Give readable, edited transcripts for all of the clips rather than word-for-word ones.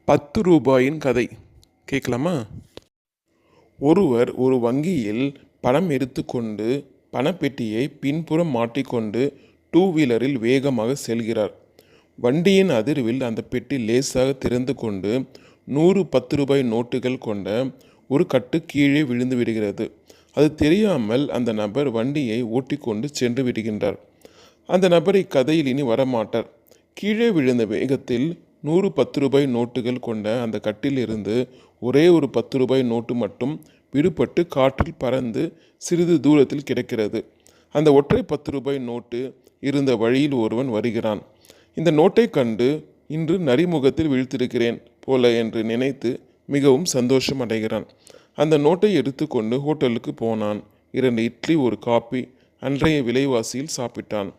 ரூபாயின் கதை கேட்கலாமா? ஒருவர் ஒரு வங்கியில் பணம் எடுத்துக்கொண்டு பணப்பெட்டியை பின்புறம் மாட்டிக்கொண்டு டூ வீலரில் வேகமாக செல்கிறார். வண்டியின் அதிர்வில் அந்த பெட்டி லேசாக திறந்து கொண்டு 100 ரூபாய் நோட்டுகள் கொண்ட ஒரு கட்டு கீழே விழுந்து விடுகிறது. அது தெரியாமல் அந்த நபர் வண்டியை ஓட்டிக்கொண்டு சென்று விடுகின்றார். அந்த நபர் இக்கதையில் இனி வரமாட்டார். கீழே விழுந்த வேகத்தில் 100 ரூபாய் நோட்டுகள் கொண்ட அந்த கட்டிலிருந்து ஒரே ஒரு 10 ரூபாய் நோட்டு மட்டும் விடுபட்டு காற்றில் பறந்து சிறிது தூரத்தில் கிடக்கிறது. அந்த ஒற்றை 10 ரூபாய் நோட்டு இருந்த வழியில் ஒருவன் வருகிறான். இந்த நோட்டை கண்டு இன்று நரிமுகத்தில் வீழ்த்திருக்கிறேன் போல என்று நினைத்து மிகவும் சந்தோஷம் அடைகிறான். அந்த நோட்டை எடுத்துக்கொண்டு ஹோட்டலுக்கு போனான். 2 இட்லி ஒரு காப்பி அன்றைய விலைவாசியில் சாப்பிட்டான்.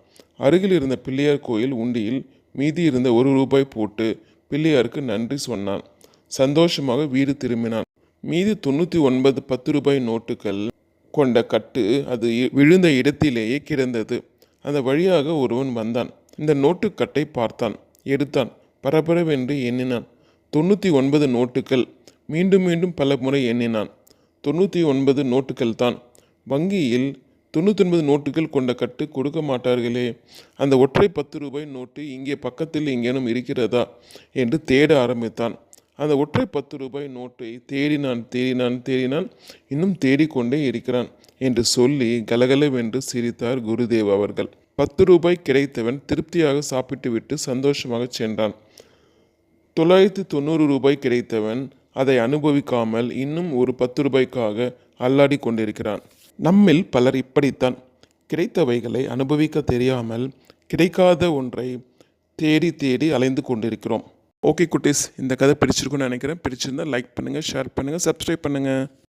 அருகில் இருந்த பிள்ளையார் கோயில் உண்டியில் மீதி இருந்த 1 ரூபாய் போட்டு பிள்ளையாருக்கு நன்றி சொன்னான். சந்தோஷமாக வீடு திரும்பினான். மீதி 99 10 ரூபாய் நோட்டுகள் கொண்ட கட்டு அது விழுந்த இடத்திலேயே கிடந்தது. அந்த வழியாக ஒருவன் வந்தான். இந்த நோட்டுக்கட்டை பார்த்தான், எடுத்தான். பரபரவென்று எண்ணினான். 99 நோட்டுகள். மீண்டும் மீண்டும் பல முறை எண்ணினான். 99 நோட்டுகள் தான். வங்கியில் 99 நோட்டுகள் கொண்ட கட்டு கொடுக்க மாட்டார்களே. அந்த ஒற்றை 10 ரூபாய் நோட்டு இங்கே பக்கத்தில் எங்கேனும் இருக்கிறதா என்று தேட ஆரம்பித்தான். அந்த ஒற்றை 10 ரூபாய் நோட்டை தேடினான். இன்னும் தேடிக்கொண்டே இருக்கிறான் என்று சொல்லி கலகலவென்று சிரித்தார் குருதேவ் அவர்கள். 10 ரூபாய் கிடைத்தவன் திருப்தியாக சாப்பிட்டு விட்டு சந்தோஷமாக சென்றான். 990 ரூபாய் கிடைத்தவன் அதை அனுபவிக்காமல் இன்னும் ஒரு 10 ரூபாய்க்காக அல்லாடி கொண்டிருக்கிறான். நம்மில் பலர் இப்படித்தான். கிடைத்தவைகளை அனுபவிக்க தெரியாமல் கிடைக்காத ஒன்றை தேடி தேடி அலைந்து கொண்டிருக்கிறோம். ஓகே குட்டீஸ், இந்த கதை பிடிச்சிருக்குன்னு நினைக்கிறேன். பிடிச்சிருந்தால் லைக் பண்ணுங்கள், ஷேர் பண்ணுங்கள், சப்ஸ்கிரைப் பண்ணுங்கள்.